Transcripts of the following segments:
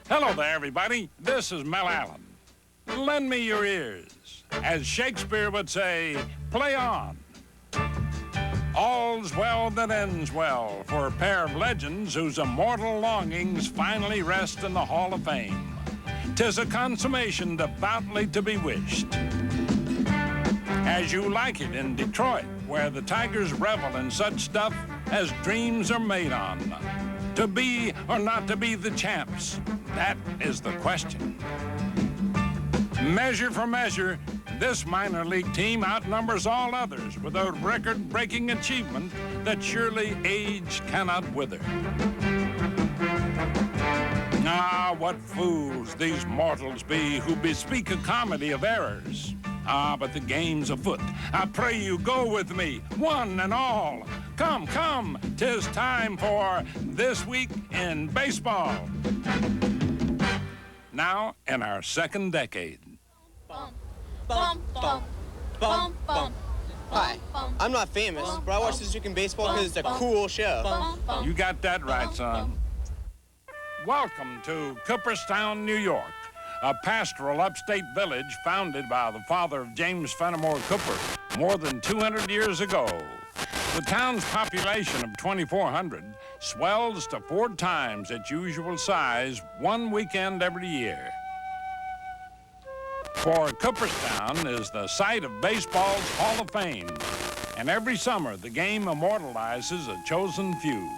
Hello there, everybody. This is Mel Allen. Lend me your ears. As Shakespeare would say, play on. All's well that ends well for a pair of legends whose immortal longings finally rest in the Hall of Fame. 'Tis a consummation devoutly to be wished. As you like it in Detroit, where the Tigers revel in such stuff as dreams are made on. To be or not to be the champs, that is the question. Measure for measure, this minor league team outnumbers all others with a record-breaking achievement that surely age cannot wither. Ah, what fools these mortals be who bespeak a comedy of errors. Ah, but the game's afoot. I pray you go with me, one and all. Come, come, 'tis time for This Week in Baseball. Now, in our second decade. Hi, I'm not famous, but I watch This Week in Baseball because it's a cool show. You got that right, son. Welcome to Cooperstown, New York, a pastoral upstate village founded by the father of James Fenimore Cooper more than 200 years ago. The town's population of 2,400 swells to 4 times its usual size one weekend every year. For Cooperstown is the site of baseball's Hall of Fame, and every summer the game immortalizes a chosen few,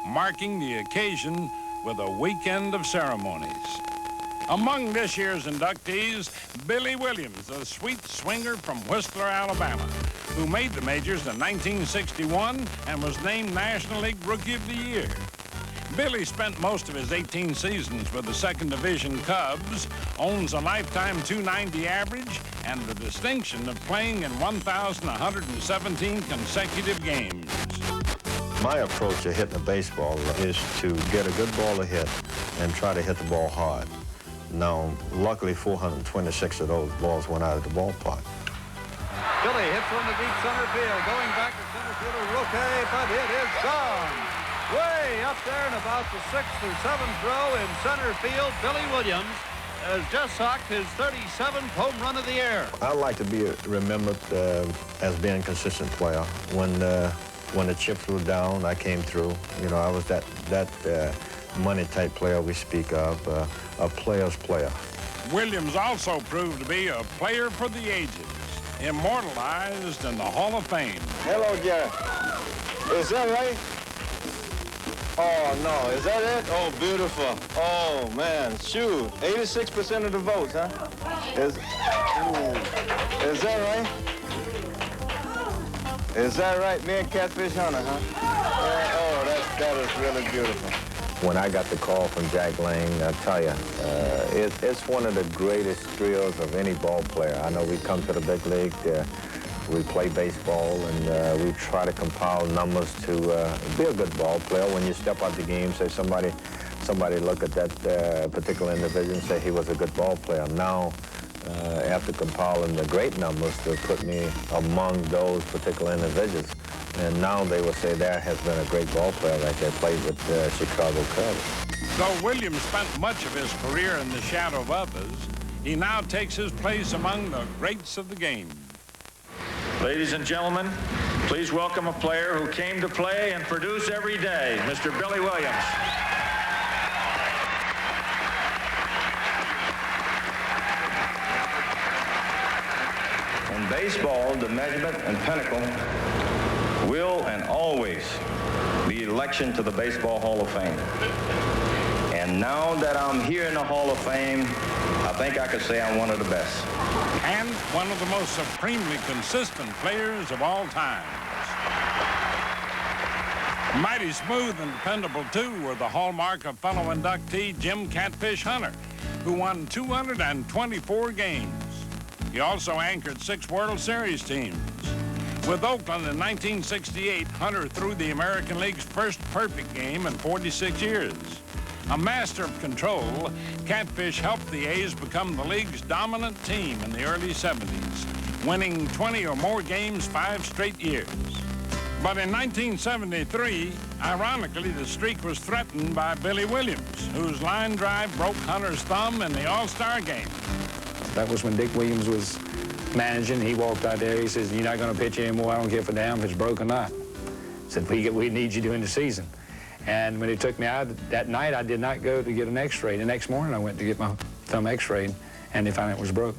marking the occasion with a weekend of ceremonies. Among this year's inductees, Billy Williams, a sweet swinger from Whistler, Alabama, who made the majors in 1961 and was named National League Rookie of the Year. Billy spent most of his 18 seasons with the Second Division Cubs, owns a lifetime .290 average, and the distinction of playing in 1,117 consecutive games. My approach to hitting a baseball is to get a good ball to hit and try to hit the ball hard. Now, luckily, 426 of those balls went out of the ballpark. Billy hits one to deep center field. Going back to center fielder Roque, but it is gone. Way up there in about the 6th or 7th row in center field, Billy Williams has just socked his 37th home run of the year. I like to be remembered as being a consistent player. When the chips were down, I came through. You know, I was that money-type player we speak of, a player's player. Williams also proved to be a player for the ages, immortalized in the Hall of Fame. Hello, Jerry. Is that right? Oh, no. Is that it? Oh, beautiful. Oh, man. Shoot. 86% of the votes, huh? Is that right? Is that right? Me and Catfish Hunter, huh? Yeah, oh, that is really beautiful. When I got the call from Jack Lang, I tell you, it's one of the greatest thrills of any ball player. I know we come to the big league, we play baseball, and we try to compile numbers to be a good ball player. When you step out the game, say somebody look at that particular individual and say he was a good ball player. Now, after compiling the great numbers, to put me among those particular individuals. And now they will say there has been a great ball player right there, played with the Chicago Cubs. Though Williams spent much of his career in the shadow of others, he now takes his place among the greats of the game. Ladies and gentlemen, please welcome a player who came to play and produce every day, Mr. Billy Williams. In baseball, the measurement and pinnacle will and always be election to the Baseball Hall of Fame. And now that I'm here in the Hall of Fame, I think I could say I'm one of the best. And one of the most supremely consistent players of all times. Mighty smooth and dependable, too, were the hallmark of fellow inductee Jim Catfish Hunter, who won 224 games. He also anchored 6 World Series teams. With Oakland in 1968, Hunter threw the American League's first perfect game in 46 years. A master of control, Catfish helped the A's become the league's dominant team in the early 70s, winning 20 or more games 5 straight years. But in 1973, ironically, the streak was threatened by Billy Williams, whose line drive broke Hunter's thumb in the All-Star game. That was when Dick Williams was managing. He walked out there. He says, "You're not going to pitch anymore. I don't give a damn if it's broke or not." He said, we need you during the season. And when he took me out that night, I did not go to get an X-ray. The next morning, I went to get my thumb X-rayed, and they found it was broke.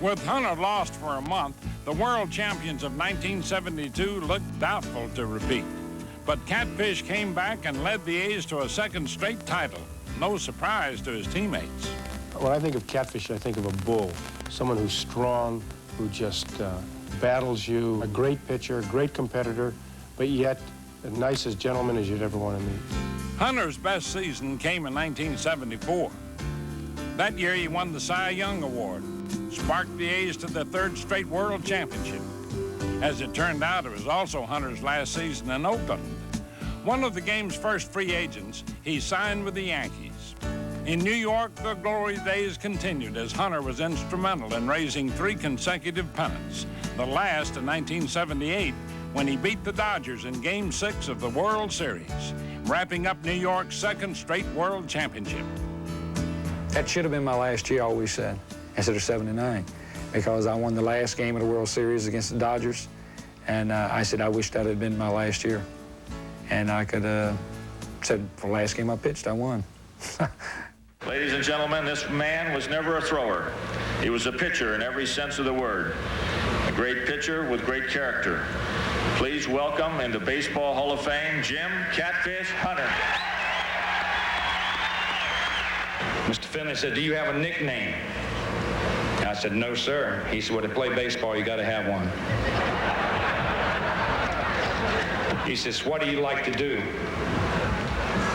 With Hunter lost for a month, the world champions of 1972 looked doubtful to repeat. But Catfish came back and led the A's to a second straight title. No surprise to his teammates. When I think of Catfish, I think of a bull, someone who's strong, who just battles you, a great pitcher, great competitor, but yet the nicest gentleman as you'd ever want to meet. Hunter's best season came in 1974. That year, he won the Cy Young Award, sparked the A's to the third straight world championship. As it turned out, it was also Hunter's last season in Oakland. One of the game's first free agents, he signed with the Yankees. In New York, the glory days continued as Hunter was instrumental in raising 3 consecutive pennants, the last in 1978 when he beat the Dodgers in Game 6 of the World Series, wrapping up New York's second straight world championship. That should have been my last year, I always said, instead of 79, because I won the last game of the World Series against the Dodgers, and I said I wish that had been my last year. And I could said for the last game I pitched, I won. Ladies and gentlemen, this man was never a thrower. He was a pitcher in every sense of the word. A great pitcher with great character. Please welcome into Baseball Hall of Fame, Jim Catfish Hunter. Mr. Finley said, "Do you have a nickname?" And I said, "No, sir." He said, "Well, to play baseball, you got to have one." He says, "What do you like to do?"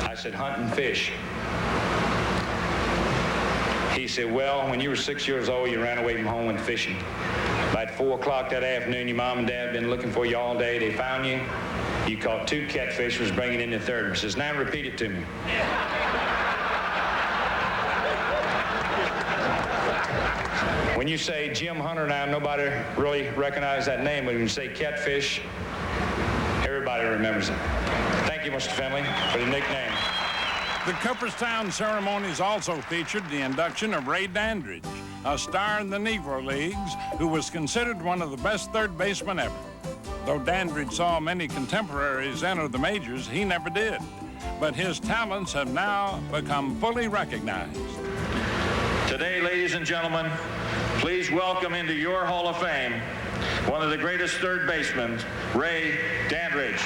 I said, "Hunt and fish." He said, "Well, when you were 6 years old, you ran away from home and fishing. About 4 o'clock that afternoon, your mom and dad had been looking for you all day. They found you. You caught 2 catfish, was bringing in the third." He says, "Now repeat it to me." When you say Jim Hunter now, nobody really recognizes that name, but when you say Catfish, everybody remembers it. Thank you, Mr. Finley, for the nickname. The Cooperstown ceremonies also featured the induction of Ray Dandridge, a star in the Negro Leagues who was considered one of the best third basemen ever. Though Dandridge saw many contemporaries enter the majors, he never did. But his talents have now become fully recognized. Today, ladies and gentlemen, please welcome into your Hall of Fame one of the greatest third basemen, Ray Dandridge.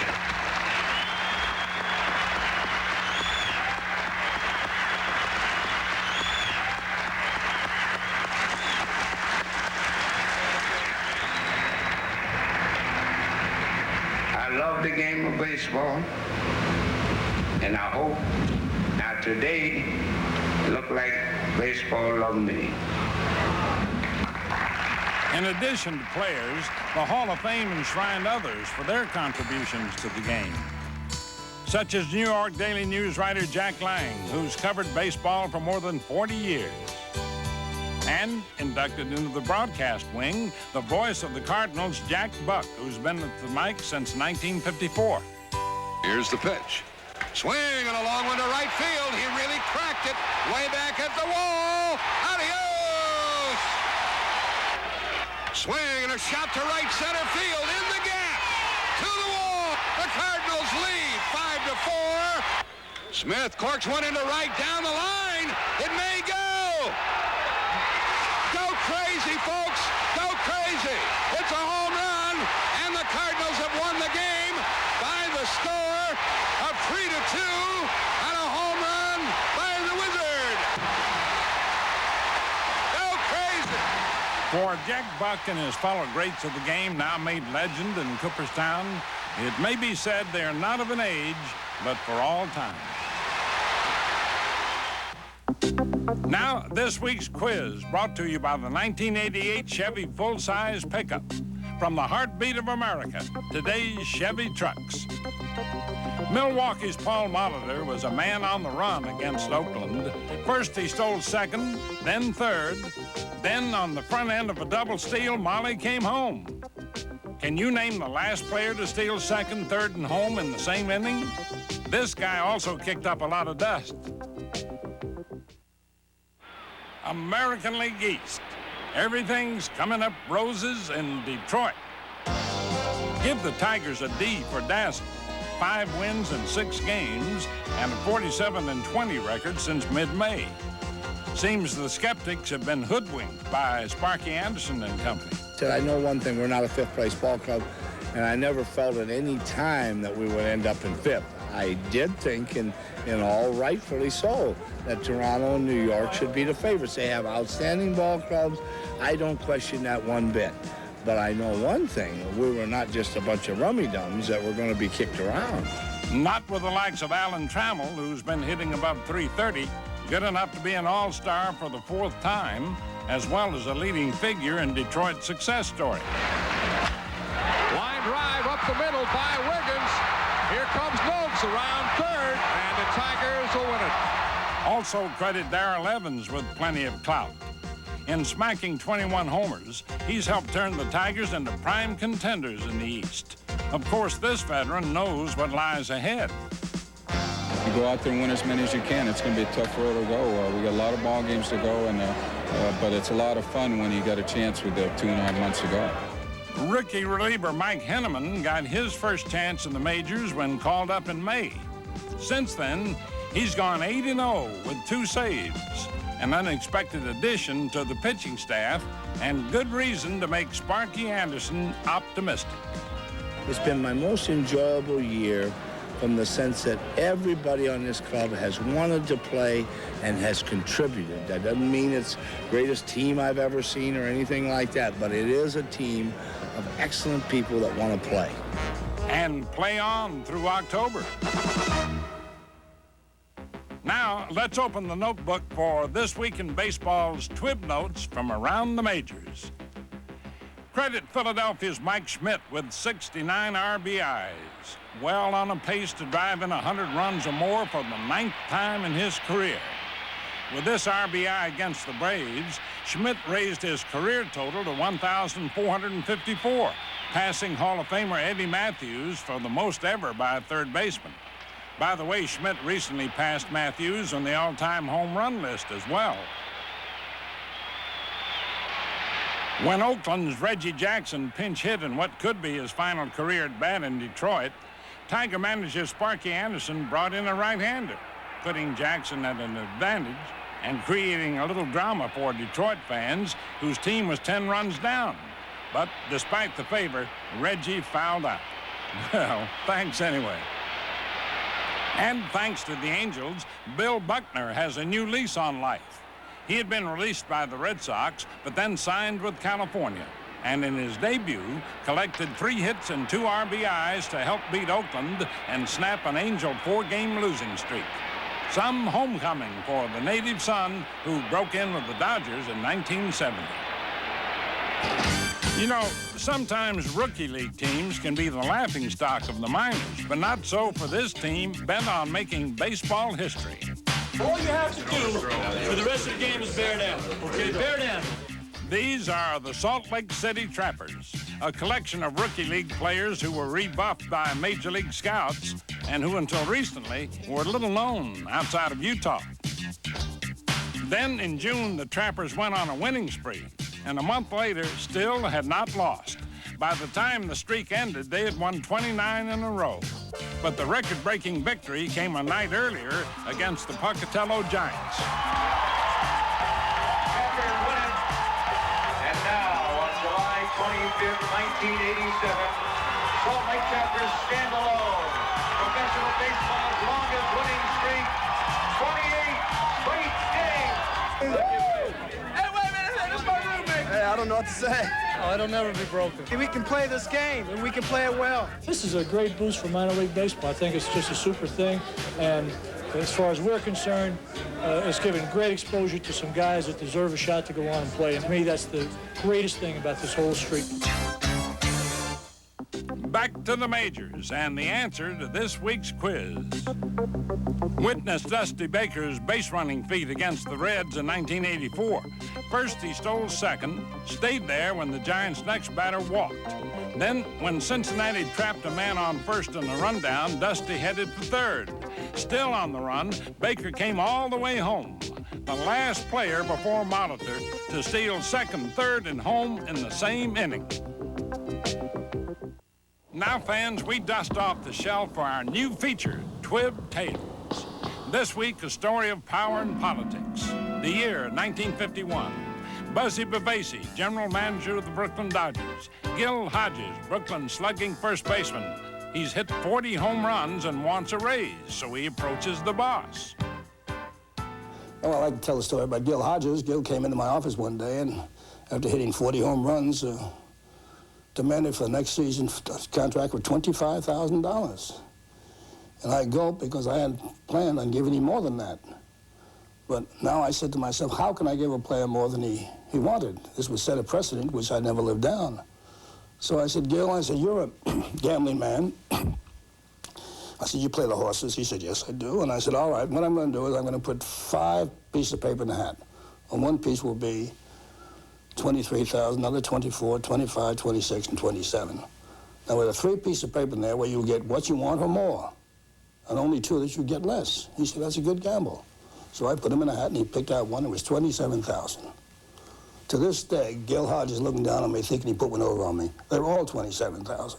I love the game of baseball, and I hope now today look like baseball loved me. In addition to players, the Hall of Fame enshrined others for their contributions to the game, such as New York Daily News writer Jack Lang, who's covered baseball for more than 40 years. And inducted into the broadcast wing, the voice of the Cardinals, Jack Buck, who's been at the mic since 1954. Here's the pitch. Swing and a long one to right field. He really cracked it way back at the wall. Adios! Swing and a shot to right center field in the gap. To the wall. The Cardinals lead 5-4. Smith corks one into right down the line. It may go. Go crazy, folks. Go crazy. It's a home run, and the Cardinals have won the game by the score of 3-2 and a home run by the Wizard. Go crazy. For Jack Buck and his fellow greats of the game, now made legend in Cooperstown, it may be said they are not of an age, but for all time. Now, this week's quiz brought to you by the 1988 Chevy full-size pickup. From the heartbeat of America, today's Chevy trucks. Milwaukee's Paul Molitor was a man on the run against Oakland. First he stole second, then third. Then on the front end of a double steal, Molly came home. Can you name the last player to steal second, third, and home in the same inning? This guy also kicked up a lot of dust. American League East. Everything's coming up roses in Detroit. Give the Tigers a D for dazzle. 5 wins in 6 games and a 47-20 record since mid-May. Seems the skeptics have been hoodwinked by Sparky Anderson and company. I know one thing, we're not a fifth-place ball club, and I never felt at any time that we would end up in fifth. I did think, and all rightfully so, that Toronto and New York should be the favorites. They have outstanding ball clubs. I don't question that one bit. But I know one thing, we were not just a bunch of rummy-dums that were going to be kicked around. Not with the likes of Alan Trammell, who's been hitting above .330, good enough to be an all-star for the 4th time, as well as a leading figure in Detroit's success story. Line drive up the middle by Wiggins. Here comes Noakes around third, and the Tigers will win it. Also credit Darrell Evans with plenty of clout. In smacking 21 homers, he's helped turn the Tigers into prime contenders in the East. Of course, this veteran knows what lies ahead. You go out there and win as many as you can. It's going to be a tough road to go. We got a lot of ball games to go, but it's a lot of fun when you got a chance with 2.5 months to go. Rookie reliever Mike Henneman got his first chance in the majors when called up in May. Since then, he's gone 8-0 with 2 saves. An unexpected addition to the pitching staff, and good reason to make Sparky Anderson optimistic. It's been my most enjoyable year from the sense that everybody on this club has wanted to play and has contributed. That doesn't mean it's the greatest team I've ever seen or anything like that, but it is a team of excellent people that want to play. And play on through October. Now, let's open the notebook for This Week in Baseball's Twib Notes from around the majors. Credit Philadelphia's Mike Schmidt with 69 RBIs. Well on a pace to drive in 100 runs or more for the 9th time in his career. With this RBI against the Braves, Schmidt raised his career total to 1,454, passing Hall of Famer Eddie Matthews for the most ever by a third baseman. By the way, Schmidt recently passed Matthews on the all-time home run list as well. When Oakland's Reggie Jackson pinch hit in what could be his final career at bat in Detroit, Tiger manager Sparky Anderson brought in a right-hander, putting Jackson at an advantage and creating a little drama for Detroit fans whose team was 10 runs down. But despite the favor, Reggie fouled out. Well, thanks anyway. And thanks to the Angels, Bill Buckner has a new lease on life. He had been released by the Red Sox, but then signed with California. And in his debut, collected 3 hits and 2 RBIs to help beat Oakland and snap an Angel 4-game losing streak. Some homecoming for the native son who broke in with the Dodgers in 1970. You know, sometimes rookie league teams can be the laughingstock of the minors, but not so for this team bent on making baseball history. All you have to do for the rest of the game is bear down. Okay, bear down. These are the Salt Lake City Trappers, a collection of rookie league players who were rebuffed by Major League scouts and who until recently were little known outside of Utah. Then in June, the Trappers went on a winning spree, and a month later still had not lost. By the time the streak ended, they had won 29 in a row. But the record-breaking victory came a night earlier against the Pocatello Giants. And now, on July 25th, 1987, Salt Lake Trappers stand alone. Professional baseball's longest winning streak, 28 straight games. Hey, wait a minute, this is my roommate. Hey, I don't know what to say. Oh, it'll never be broken. We can play this game, and we can play it well. This is a great boost for minor league baseball. I think it's just a super thing, and as far as we're concerned, it's given great exposure to some guys that deserve a shot to go on and play. And to me, that's the greatest thing about this whole streak. Back to the majors and the answer to this week's quiz. Witness Dusty Baker's base running feat against the Reds in 1984. First, he stole second, stayed there when the Giants' next batter walked. Then, when Cincinnati trapped a man on first in a rundown, Dusty headed for third. Still on the run, Baker came all the way home, the last player before Molitor to steal second, third, and home in the same inning. Now, fans, we dust off the shelf for our new feature, Twib Tales. This week, a story of power and politics. The year, 1951. Buzzy Bavasi, general manager of the Brooklyn Dodgers. Gil Hodges, Brooklyn slugging first baseman. He's hit 40 home runs and wants a raise, so he approaches the boss. Well, I like to tell a story about Gil Hodges. Gil came into my office one day, and after hitting 40 home runs, demanded for the next season a contract for $25,000. And I gulped because I had planned on giving him more than that. But now I said to myself, how can I give a player more than he wanted? This would set a precedent which I never lived down. So I said, Gil, I said, you're a gambling man. I said, you play the horses? He said, yes, I do. And I said, all right, what I'm going to do is I'm going to put 5 pieces of paper in the hat. And one piece will be 23,000, another 24, 25, 26, and 27. Now, with a 3 pieces of paper in there where you get what you want or more, and only 2 that you get less. He said, that's a good gamble. So I put him in a hat, and he picked out one that was 27,000. To this day, Gil Hodges looking down on me, thinking he put one over on me. They're all 27,000.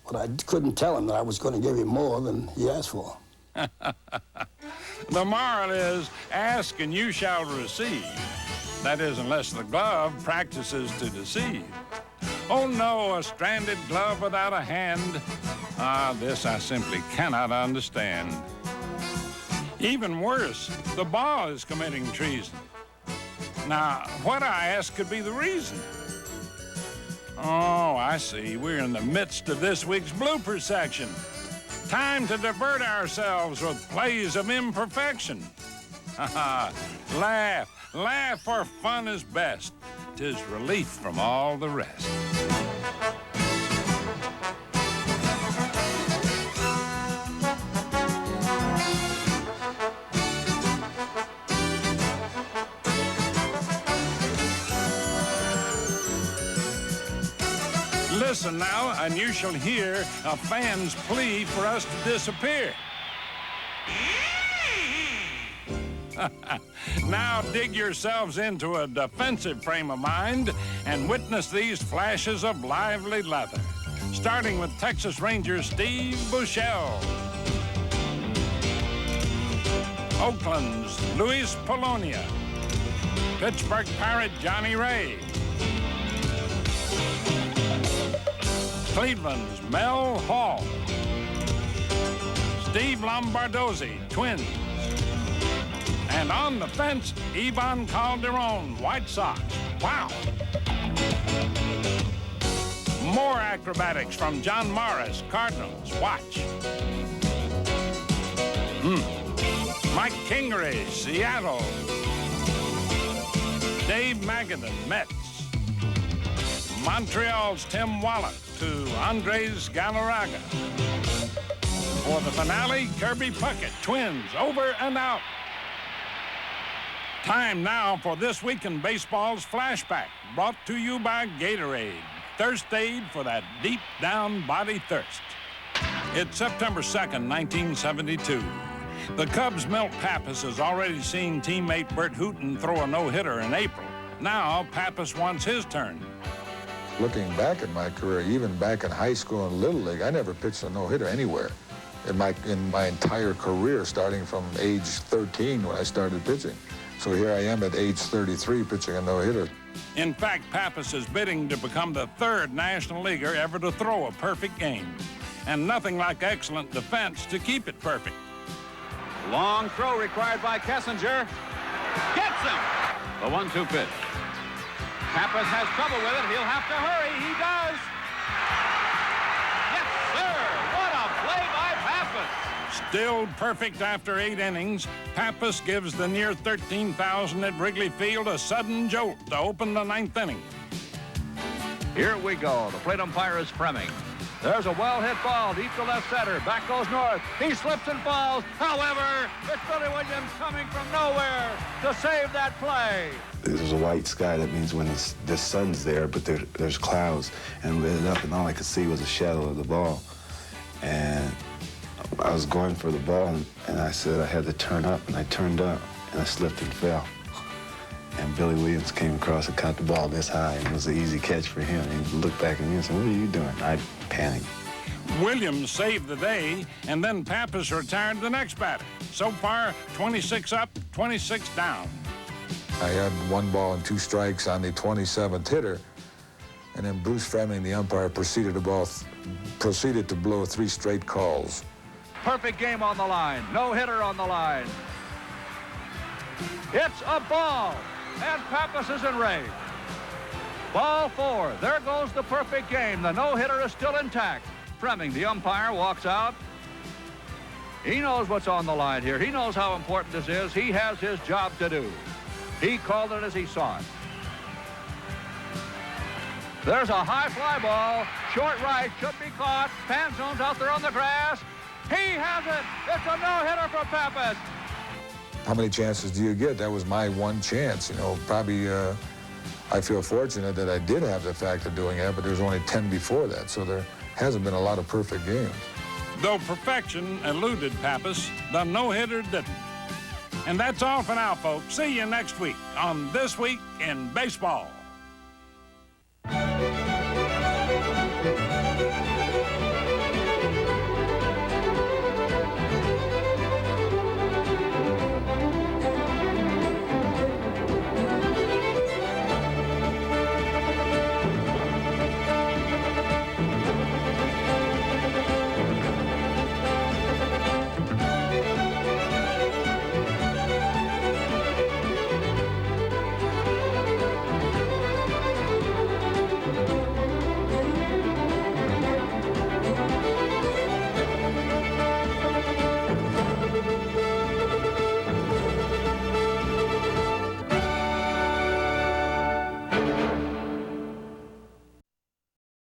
But I couldn't tell him that I was going to give him more than he asked for. The moral is, ask and you shall receive. That is, unless the glove practices to deceive. Oh no, a stranded glove without a hand. This I simply cannot understand. Even worse, the ball is committing treason. Now, what I ask could be the reason. Oh, I see. We're in the midst of this week's blooper section. Time to divert ourselves with plays of imperfection. Laugh. Laugh, for fun is best. 'Tis relief from all the rest. Listen now, and you shall hear a fan's plea for us to disappear. Now dig yourselves into a defensive frame of mind and witness these flashes of lively leather. Starting with Texas Ranger Steve Buechele. Oakland's Luis Polonia. Pittsburgh Pirate Johnny Ray. Cleveland's Mel Hall. Steve Lombardozzi, Twins. And on the fence, Ivan Calderon, White Sox. Wow. More acrobatics from John Morris, Cardinals. Watch. Mike Kingery, Seattle. Dave Magadan, Mets. Montreal's Tim Wallach to Andres Galarraga. For the finale, Kirby Puckett, Twins, over and out. Time now for This Week in Baseball's Flashback, brought to you by Gatorade. Thirst aid for that deep down body thirst. It's September 2nd, 1972. The Cubs' Milt Pappas has already seen teammate Bert Hooton throw a no-hitter in April. Now Pappas wants his turn. Looking back at my career, even back in high school and Little League, I never pitched a no-hitter anywhere in my entire career, starting from age 13 when I started pitching. So here I am at age 33 pitching a no-hitter. In fact, Pappas is bidding to become the 3rd National Leaguer ever to throw a perfect game. And nothing like excellent defense to keep it perfect. Long throw required by Kessinger. Gets him! The 1-2 pitch. Pappas has trouble with it. He'll have to hurry. He does. Yes, sir. What a play by Pappas. Still perfect after 8 innings, Pappas gives the near 13,000 at Wrigley Field a sudden jolt to open the 9th inning. Here we go. The plate umpire is Fremming. There's a well-hit ball deep to left center. Back goes North. He slips and falls. However, it's Billy Williams coming from nowhere to save that play. There's a white sky. That means when the sun's there, but there's clouds, and lit it up, and all I could see was a shadow of the ball. And I was going for the ball, and I said I had to turn up, and I turned up, and I slipped and fell. And Billy Williams came across and caught the ball this high, and it was an easy catch for him. And he looked back at me and said, "What are you doing?" I panicked. Williams saved the day, and then Pappas retired the next batter. So far, 26 up, 26 down. I had 1 ball and 2 strikes on the 27th hitter, and then Bruce Fremming, the umpire, proceeded to blow 3 straight calls. Perfect game on the line. No hitter on the line. It's a ball, and Pappas is enraged. Ball 4. There goes the perfect game. The no-hitter is still intact. Fremming, the umpire, walks out. He knows what's on the line here. He knows how important this is. He has his job to do. He called it as he saw it. There's a high fly ball. Short right, should be caught. Panzone's out there on the grass. He has it. It's a no-hitter for Pappas. How many chances do you get? That was my one chance. You know, probably I feel fortunate that I did have the fact of doing that, but there was only 10 before that, so there hasn't been a lot of perfect games. Though perfection eluded Pappas, the no-hitter didn't. And that's all for now, folks. See you next week on This Week in Baseball.